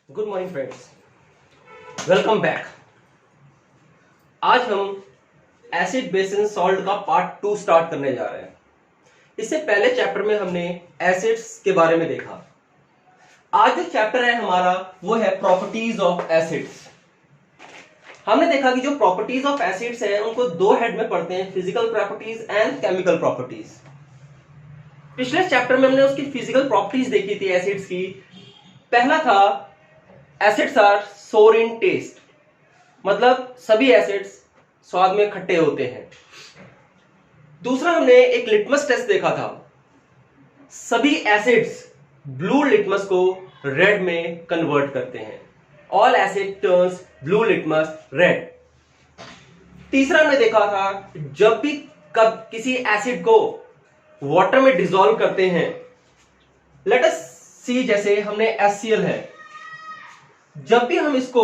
Good morning friends, welcome back. आज हम acid base and salt का पार्ट 2 स्टार्ट करने जा रहे हैं। इससे पहले चैप्टर में हमने एसिड्स के बारे में देखा। आज जो चैप्टर है हमारा वो है प्रॉपर्टीज ऑफ एसिड्स। हमने देखा कि जो प्रॉपर्टीज ऑफ एसिड्स है उनको दो हेड में पढ़ते हैं, physical properties and chemical properties. पिछले चैप्टर में हमने उसकी फिजिकल प्रॉपर्टीज देखी थी एसिड्स की। पहला था एसिड्स आर सोर इन टेस्ट, मतलब सभी एसिड्स स्वाद में खट्टे होते हैं। दूसरा हमने एक लिटमस टेस्ट देखा था, सभी एसिड्स ब्लू लिटमस को रेड में कन्वर्ट करते हैं। All asset turns blue litmus red. तीसरा हमने देखा था जब भी कब किसी एसिड को वाटर में डिसॉल्व करते हैं, लेट अस सी जैसे हमने HCl है, जब भी हम इसको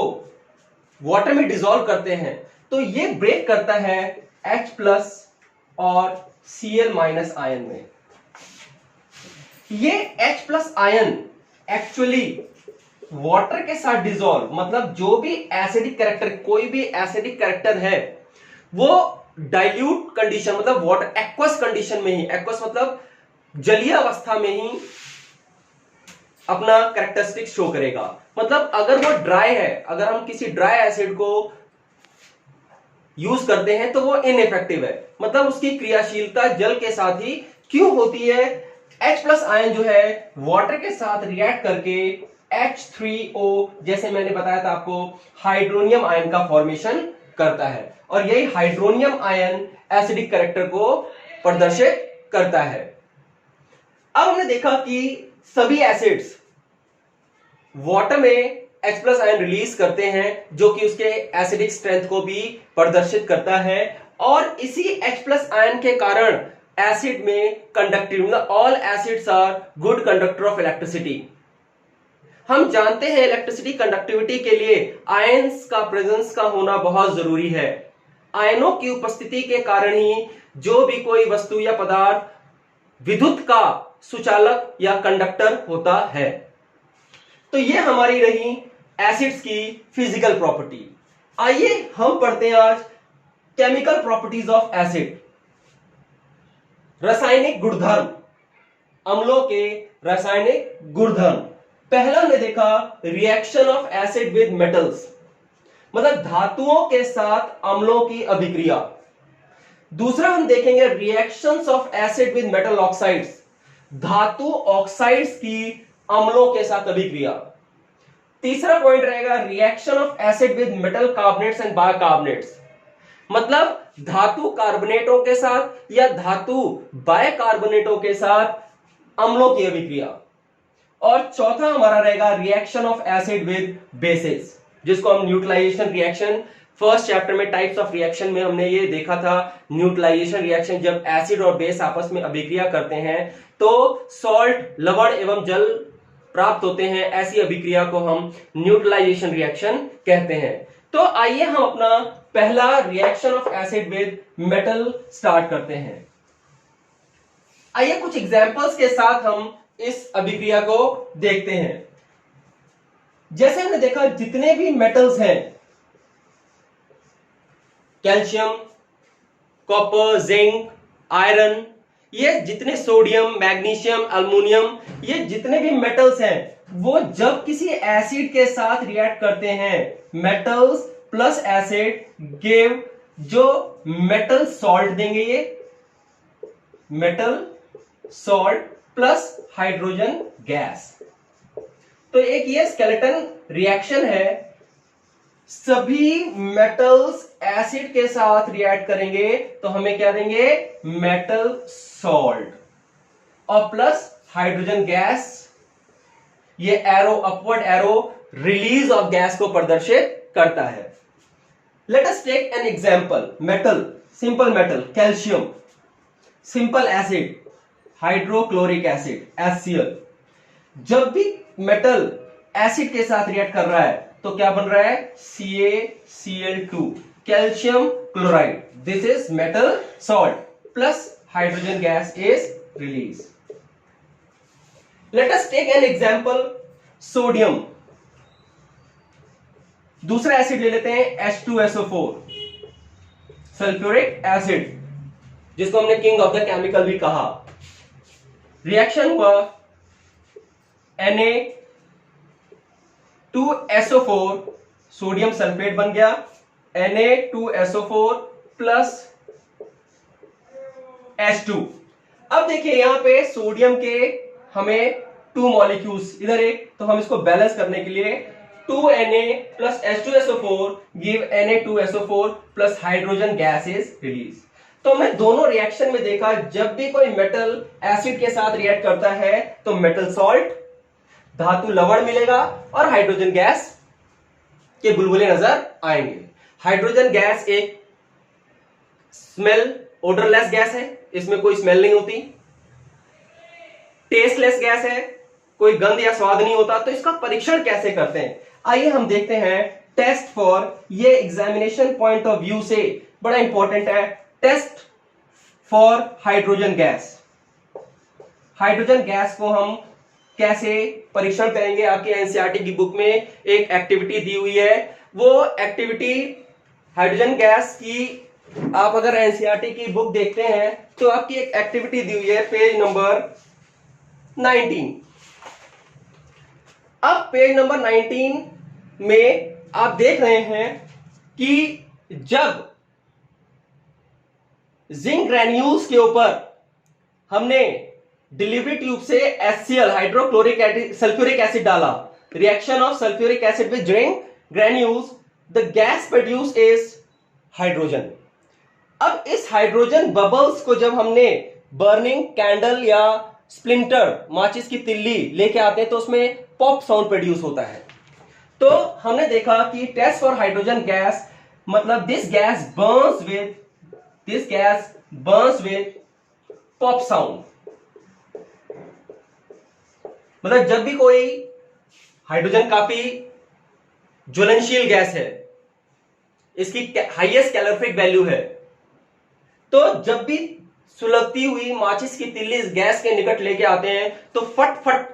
वाटर में डिसॉल्व करते हैं तो ये ब्रेक करता है H प्लस और Cl माइनस आयन में। ये H plus ion actually water के साथ डिसॉल्व, मतलब जो भी एसिडिक कैरेक्टर, कोई भी एसिडिक कैरेक्टर है वो डाइल्यूट कंडीशन, मतलब वाटर एक्वस कंडीशन में ही, एक्वस मतलब जलीय अवस्था में ही अपना कैरेक्टरिस्टिक शो करेगा। मतलब अगर वो ड्राई है, अगर हम किसी ड्राई एसिड को यूज करते हैं तो वो इनइफेक्टिव है, मतलब उसकी क्रियाशीलता जल के साथ ही क्यों होती है। H प्लस आयन जो है वाटर के साथ रिएक्ट करके H3O, जैसे मैंने बताया था आपको, हाइड्रोनियम आयन का फॉर्मेशन करता है, और यही हाइड्रोनियम आयन एसिडिक कैरेक्टर को प्रदर्शित करता है। अब हमने देखा कि सभी एसिड्स वाटर में H प्लस आयन रिलीज करते हैं जो कि उसके एसिडिक स्ट्रेंथ को भी प्रदर्शित करता है, और इसी H प्लस आयन के कारण एसिड में कंडक्टिविटी, मतलब all acids are good conductor of electricity. हम जानते हैं इलेक्ट्रिसिटी कंडक्टिविटी के लिए आयंस का प्रेजेंस का होना बहुत जरूरी है। आयनों की उपस्थिति के कारण ही जो भी कोई वस्तु या पदार्थ विद्युत का सुचालक या कंडक्टर होता है। तो ये हमारी रही एसिड्स की फिजिकल प्रॉपर्टी। आइए हम पढ़ते हैं आज केमिकल प्रॉपर्टीज ऑफ एसिड। रासायनिक गुणधर्म, अम्लों के रासायनिक गुणधर्म। पहला हमने देखा reaction of acid with metals, मतलब धातुओं के साथ अम्लों की अभिक्रिया। दूसरा हम देखेंगे reactions of acid with metal oxides, धातु ऑक्साइड्स की अम्लों के साथ अभिक्रिया। तीसरा पॉइंट रहेगा reaction of acid with metal carbonates and bicarbonates, मतलब धातु कार्बोनेटों के साथ या धातु बायकार्बोनेटों के साथ अम्लों की अभिक्रिया। और चौथा हमारा रहेगा reaction of acid with basis, जिसको हम न्यूट्रलाइजेशन रिएक्शन, फर्स्ट चैप्टर में टाइप्स ऑफ रिएक्शन में हमने ये देखा था। न्यूट्रलाइजेशन रिएक्शन, जब एसिड और बेस आपस में अभिक्रिया करते हैं तो सॉल्ट, लवण एवं जल प्राप्त होते हैं। ऐसी अभिक्रिया को हम न्यूट्रलाइजेशन रिएक्शन कहते हैं। तो आइए हम अपना पहला reaction of acid with metal start करते हैं। आइए कुछ एग्जांपल्स के साथ हम इस अभिक्रिया को देखते हैं। जैसे हमने देखा जितने भी मेटल्स हैं, कैल्शियम, कॉपर, जिंक, आयरन, ये जितने सोडियम, मैग्नीशियम, अल्युमिनियम, ये जितने भी मेटल्स हैं वो जब किसी एसिड के साथ रिएक्ट करते हैं, मेटल्स प्लस एसिड गिव जो मेटल सॉल्ट देंगे, ये metal salt plus hydrogen gas. तो एक ये स्केलेटन रिएक्शन है, सभी मेटल्स एसिड के साथ रिएक्ट करेंगे तो हमें क्या देंगे, मेटल सॉल्ट और प्लस हाइड्रोजन गैस। ये arrow, upward arrow release of gas को प्रदर्शित करता है। Let us take an example, metal, simple metal calcium, simple acid hydrochloric acid HCl। जब भी मेटल एसिड के साथ रिएक्ट कर रहा है तो क्या बन रहा है, CaCl2, calcium chloride. This is metal salt plus hydrogen gas is release. Let us take an example, sodium. दूसरा एसिड ले लेते हैं H2SO4 सल्फ्यूरिक एसिड, जिसको हमने किंग ऑफ द केमिकल भी कहा। रिएक्शन हुआ Na2SO4 सोडियम सल्फेट बन गया Na2SO4 प्लस H2। अब देखिए यहां पे सोडियम के हमें 2 मॉलिक्यूल्स इधर एक, तो हम इसको बैलेंस करने के लिए 2Na plus H2SO4 give Na2SO4 plus hydrogen gas is release. तो हमने दोनों रिएक्शन में देखा जब भी कोई मेटल एसिड के साथ रिएक्ट करता है तो मेटल सॉल्ट, धातु लवण मिलेगा और हाइड्रोजन गैस के बुलबुले नजर आएंगे। हाइड्रोजन गैस एक स्मेल ओडरलेस गैस है, इसमें कोई स्मेल नहीं होती। टेस्टलेस गैस है, कोई गंध या स्वाद नहीं होता। तो इसका परीक्षण कैसे करते हैं, आइए हम देखते हैं। टेस्ट फॉर, ये एग्जामिनेशन पॉइंट ऑफ व्यू से बड़ा इंपॉर्टेंट है। Test for hydrogen gas. Hydrogen gas को हम कैसे परीक्षण करेंगे, आपकी एनसीईआरटी की बुक में एक एक्टिविटी दी हुई है। वो एक्टिविटी हाइड्रोजन गैस की, आप अगर एनसीईआरटी की बुक देखते हैं तो आपकी एक एक्टिविटी दी हुई है पेज नंबर 19। अब पेज नंबर 19 में आप देख रहे हैं कि जब जिंक ग्रेन्यूल्स के ऊपर हमने डिलीवरी ट्यूब से HCl हाइड्रोक्लोरिक सल्फ्यूरिक एसिड डाला, reaction of sulphuric acid with zinc granules, the gas produce is hydrogen. अब इस हाइड्रोजन बबल्स को जब हमने बर्निंग कैंडल या स्प्लिंटर, माचिस की तिल्ली लेके आते हैं तो उसमें पॉप साउंड प्रोड्यूस होता है। तो हमने देखा कि टेस्ट फॉर हाइड्रोजन गैस मतलब this gas Burns with pop sound. मतलब जब भी कोई हाइड्रोजन काफी ज्वलनशील गैस है, इसकी हाईएस्ट कैलोरीफिक वैल्यू है, तो जब भी सुलगती हुई माचिस की तिल्ली इस गैस के निकट लेके आते हैं तो फट फट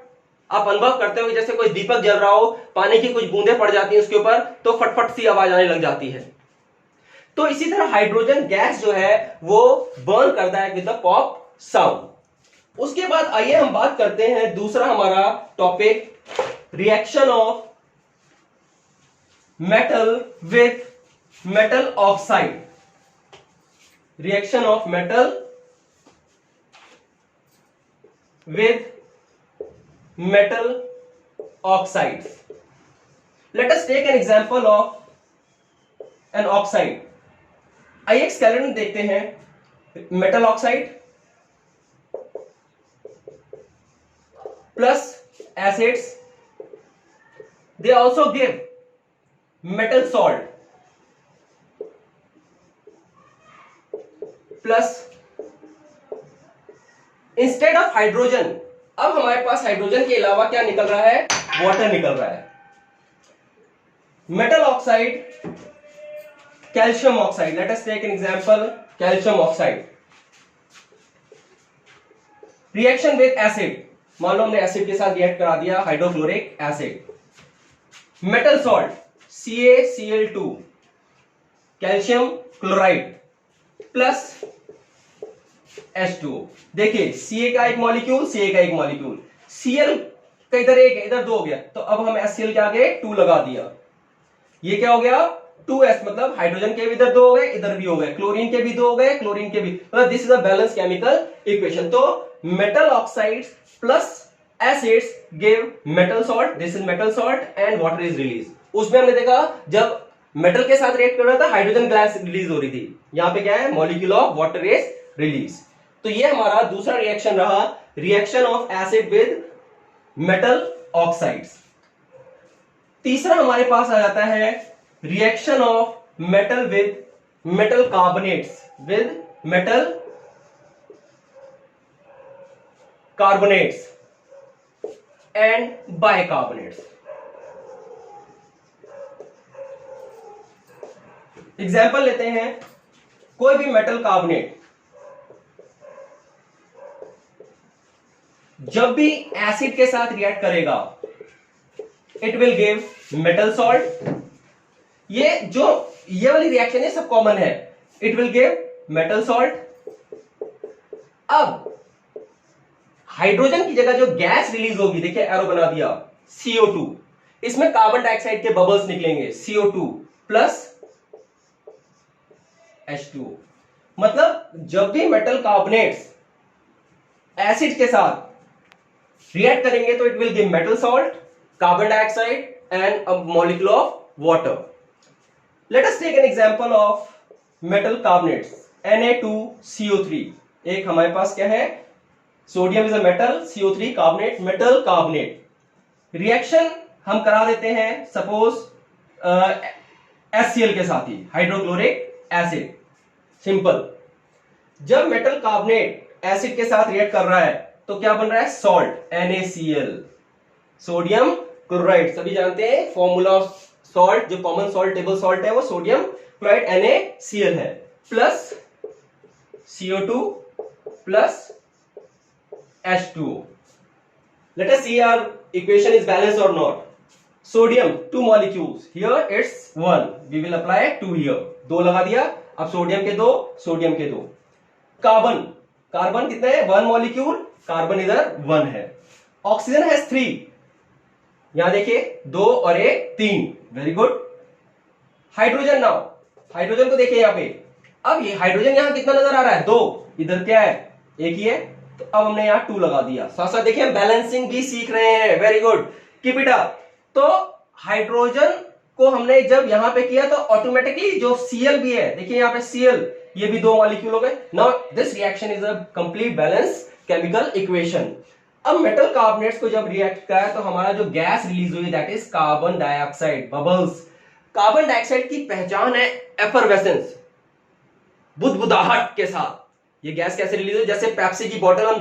आप अनुभव करते हो जैसे कोई दीपक जल रहा हो, पानी की कुछ बूंदें पड़ जाती हैं उसके ऊपर तो फटफट सी आवाज आने लग जाती है। तो इसी तरह हाइड्रोजन गैस जो है वो बर्न करता है विद द पॉप साउंड। उसके बाद आइए हम बात करते हैं दूसरा हमारा topic, reaction of metal with metal oxide. Reaction of metal with metal oxides. Let us take an example of an oxide. आइए एक स्केलेटन देखते हैं। Metal oxide plus acids, they also give metal salt plus instead of hydrogen, अब हमारे पास hydrogen के अलावा क्या निकल रहा है, वाटर निकल रहा है। Metal oxide, calcium oxide, let us take an example, calcium oxide. Reaction with acid, मान लो हमने एसिड के साथ रिएक्ट करा दिया hydrochloric acid. Metal salt CaCl2, calcium chloride plus H2O। देखिए Ca का एक मॉलिक्यूल, Ca का एक मॉलिक्यूल, Cl का इधर एक है, इधर 2 हो गया, तो अब हम HCl के आगे 2 लगा दिया। ये क्या हो गया 2s, मतलब हाइड्रोजन के भी इधर 2 हो गए, इधर भी हो गए, क्लोरीन के भी 2 हो गए, क्लोरीन के भी, मतलब this is a balance chemical equation. तो metal oxides plus acids give metal salt, this is metal salt and water is release. उसमें हमने देखा जब मेटल के साथ रिएक्ट कर रहा था हाइड्रोजन गैस रिलीज हो रही थी, यहां पे क्या है molecule of water is release. तो ये हमारा दूसरा रिएक्शन रहा, reaction of acid with metal oxides. तीसरा हमारे पास आ जाता है reaction of metal with metal carbonates, with metal carbonates and bicarbonates. Example लेते हैं, कोई भी मेटल कार्बोनेट जब भी एसिड के साथ रिएक्ट करेगा it will give metal salt ये वाली रिएक्शन है सब कॉमन है, it will give metal salt. अब हाइड्रोजन की जगह जो गैस रिलीज होगी, देखिए एरो बना दिया, CO2, इसमें कार्बन डाइऑक्साइड के बबल्स निकलेंगे, CO2 प्लस H2O। मतलब जब भी मेटल कार्बोनेट्स एसिड के साथ रिएक्ट करेंगे तो it will give metal salt, carbon dioxide and a molecule of water. Let us take an example of metal carbonates, Na2CO3। एक हमारे पास क्या है, sodium is a metal, CO3 carbonate, metal carbonate. Reaction हम करा देते हैं सपोज HCl के साथ ही, हाइड्रोक्लोरिक एसिड, सिंपल। जब मेटल कार्बोनेट एसिड के साथ रिएक्ट कर रहा है तो क्या बन रहा है, सॉल्ट, NaCl, सोडियम क्लोराइड। सभी जानते हैं फॉर्मूला ऑफ सॉल्ट, जो कॉमन सॉल्ट, टेबल सॉल्ट है वो सोडियम क्लोराइड NaCl है, plus CO2 plus H2O। Let us see our equation is balanced or not. Sodium 2 molecules, here it's 1, we will apply 2 here, 2 लगा दिया। अब sodium के 2, sodium के 2। Carbon, carbon कितना है, 1 मॉलिक्यूल, कार्बन इधर 1 है। ऑक्सीजन हैज 3, यहां देखिए 2 और 1 3, very good. Hydrogen now, hydrogen को देखिए यहां पे, अब ये हाइड्रोजन यहां कितना नजर आ रहा है, 2, इधर क्या है, 1 ही है, तो अब हमने यहां 2 लगा दिया। साथ साथ देखिए हम बैलेंसिंग भी सीख रहे हैं, very good, keep it up. तो हाइड्रोजन को हमने जब यहां पे किया तो ऑटोमेटिकली जो Cl भी है, देखिए यहां पे Cl, ये भी 2 मॉलिक्यूल हो गए। Now this reaction is a complete balance chemical equation. अब मेटल कार्बोनेट्स को जब रिएक्ट करा तो हमारा जो गैस रिलीज हुई that is carbon dioxide, bubbles. Carbon dioxide की पहचान है एफरवेसेंस, बुदबुदाहट के साथ। ये गैस कैसे रिलीज हुई, जैसे पेप्सी की बोतल हम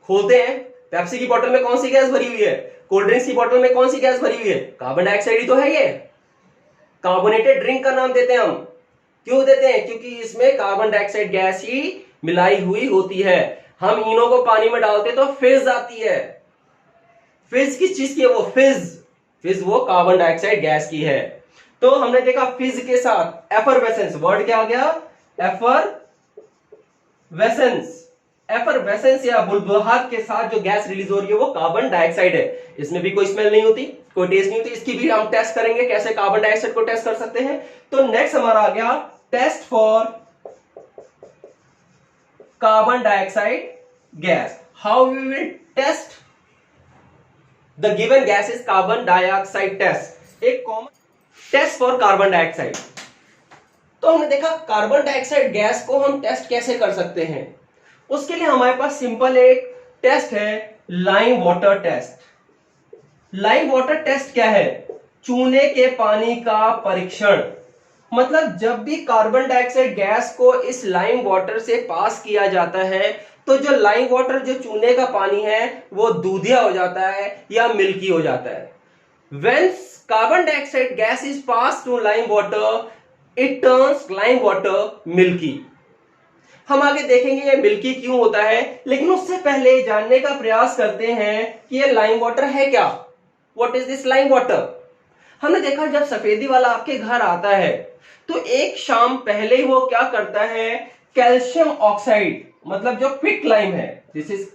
खोलते हैं, पेप्सी की बोतल में कौन सी गैस भरी हुई है, कोल्ड ड्रिंक्स की बोतल में कौन सी गैस भरी हुई है, कार्बन डाइऑक्साइड ही तो है। ये कार्बोनेटेड ड्रिंक का नाम देते हैं हम, क्यों देते हैं, क्योंकि इसमें कार्बन डाइऑक्साइड गैस ही मिलाई हुई होती है। हम इनो को पानी में डालते तो फिज आती है। फिज किस चीज की है, वो फिज वो कार्बन डाइऑक्साइड गैस की है। तो हमने देखा फिज के साथ एफरवेसेंस, वर्ड क्या आ गया, एफरवेसेंस। एफरवेसेंस या बुलबुलाहट के साथ जो गैस रिलीज हो रही है वो कार्बन डाइऑक्साइड है। इसमें भी कोई स्मेल नहीं होती, कोई टेस्ट नहीं होती। इसकी भी हम टेस्ट करेंगे, कैसे कार्बन डाइऑक्साइड को टेस्ट कर सकते हैं। तो नेक्स्ट हमारा आ गया test for carbon dioxide gas. How we will test the given gas is carbon dioxide test, एक common test for carbon dioxide. तो हमने देखा कार्बन डाइऑक्साइड गैस को हम टेस्ट कैसे कर सकते हैं। उसके लिए हमारे पास सिंपल एक टेस्ट है, lime water test. Lime water test क्या है, चूने के पानी का परीक्षण। मतलब जब भी कार्बन डाइऑक्साइड गैस को इस लाइम वाटर से पास किया जाता है तो जो लाइम वाटर, जो चूने का पानी है, वो दूधिया हो जाता है या मिल्की हो जाता है। When carbon dioxide gas is passed through lime water, it turns lime water milky. हम आगे देखेंगे ये मिल्की क्यों होता है, लेकिन उससे पहले जानने का प्रयास करते हैं कि ये लाइम वाटर है क्या, what is this lime water. हमने देखा जब सफेदी वाला आपके घर आता है तो एक शाम पहले ही वो क्या करता है, कैल्शियम ऑक्साइड, मतलब जो क्विक लाइम है, this is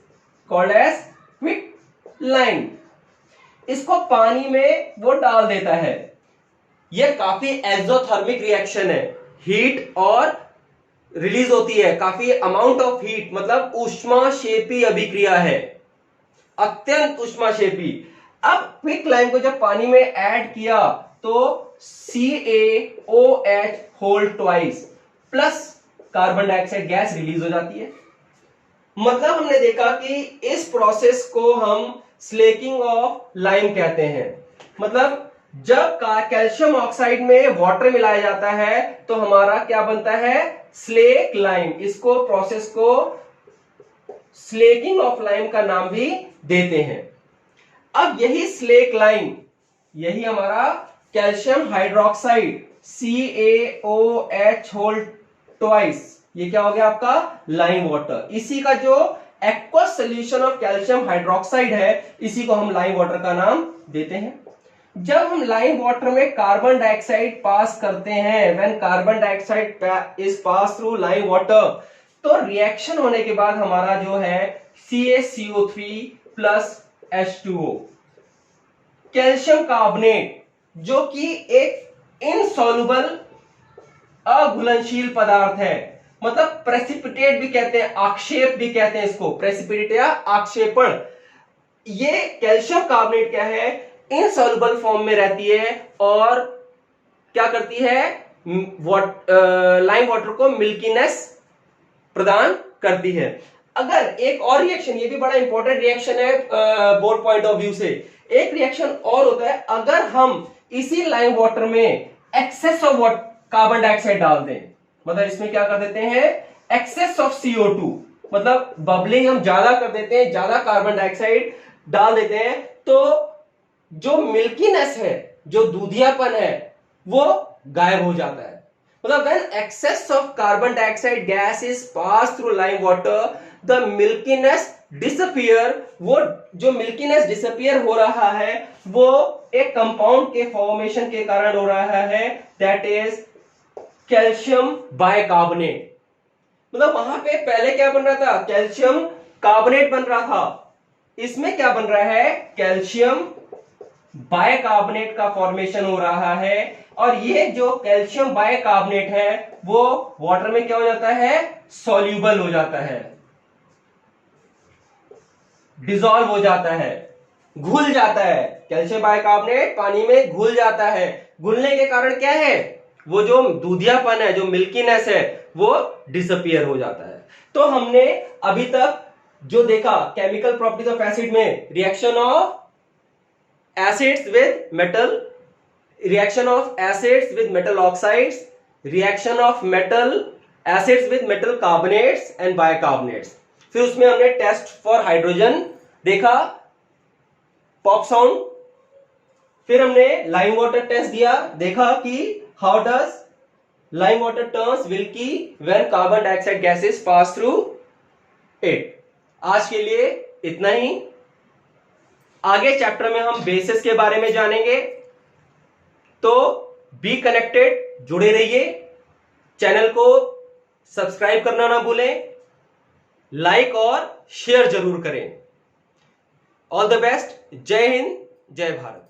called as quick lime, इसको पानी में वो डाल देता है। यह काफी एक्सोथर्मिक रिएक्शन है, हीट और रिलीज होती है, काफी अमाउंट ऑफ हीट, मतलब ऊष्माक्षेपी अभिक्रिया है, अत्यंत ऊष्माक्षेपी। अब क्विक लाइम को जब पानी में ऐड किया तो CaOH whole twice plus carbon dioxide gas release हो जाती है। मतलब हमने देखा कि इस प्रोसेस को हम स्लेकिंग ऑफ लाइम कहते हैं। मतलब जब कैल्शियम ऑक्साइड में वाटर मिलाया जाता है तो हमारा क्या बनता है, स्लेक लाइम। इसको प्रोसेस को स्लेकिंग ऑफ लाइम का नाम भी देते हैं। अब यही स्लेक लाइम, यही हमारा calcium hydroxide CaOH whole twice, ये क्या हो गया आपका लाइम वाटर। इसी का जो aqueous solution of calcium hydroxide है, इसी को हम लाइम वाटर का नाम देते हैं। जब हम लाइम वाटर में कार्बन डाइऑक्साइड पास करते हैं, when carbon dioxide is pass through lime water, तो रिएक्शन होने के बाद हमारा जो है CaCO3 plus H2O, calcium carbonate, जो कि एक इनसॉल्युबल अघुलनशील पदार्थ है, मतलब प्रेसिपिटेट भी कहते हैं, आक्षेप भी कहते हैं इसको, प्रेसिपिटेट या आक्षेपण। ये कैल्शियम कार्बोनेट क्या है, इनसॉल्युबल फॉर्म में रहती है और क्या करती है, लाइम वाटर को मिल्कीनेस प्रदान करती है। अगर एक और रिएक्शन, ये भी बड़ा इंपॉर्टेंट रिएक्शन है बोर्ड पॉइंट ऑफ व्यू से, एक रिएक्शन और होता है, अगर हम इसी लाइम वाटर में एक्सेस ऑफ कार्बन डाइऑक्साइड डाल दें, मतलब इसमें क्या कर देते हैं, एक्सेस ऑफ CO2, मतलब बबलिंग हम ज्यादा कर देते हैं, ज्यादा कार्बन डाइऑक्साइड डाल देते हैं, तो जो मिल्कीनेस है, जो दूधियापन है, वो गायब हो जाता है। मतलब when excess of carbon dioxide gas is passed through lime water, the milkiness disappear। वो जो मिल्कीनेस डिसअपियर हो रहा है वो एक कंपाउंड के फॉर्मेशन के कारण हो रहा है, दैट इज कैल्शियम बाइकार्बोनेट। मतलब वहां पे पहले क्या बन रहा था, कैल्शियम कार्बोनेट बन रहा था, इसमें क्या बन रहा है, कैल्शियम बाइकार्बोनेट का फॉर्मेशन हो रहा है। और ये जो कैल्शियम बाइकार्बोनेट है वो वाटर में क्या हो जाता है, सॉल्यूबल हो जाता है, डिसॉल्व हो जाता है, घुल जाता है। कैल्शियम बाइकार्बोनेट पानी में घुल जाता है, घुलने के कारण क्या है, वो जो दूधियापन है, जो मिल्कीनेस है, वो डिसअपियर हो जाता है। तो हमने अभी तक जो देखा केमिकल प्रॉपर्टीज ऑफ एसिड में, reaction of acids with metal, reaction of acids with metal oxides, reaction of metal acids with metal carbonates and bicarbonates। फिर उसमें हमने टेस्ट फॉर हाइड्रोजन देखा, पॉप साउंड। फिर हमने लाइम वाटर टेस्ट दिया, देखा कि how does lime water turns Wilkie when carbon dioxide gases pass through it. आज के लिए इतना ही। आगे चैप्टर में हम बेसिस के बारे में जानेंगे, तो बी कनेक्टेड, जुड़े रहिए। चैनल को सब्सक्राइब करना ना भूलें, लाइक और शेयर जरूर करें। All the best. जय हिंद, जय भारत।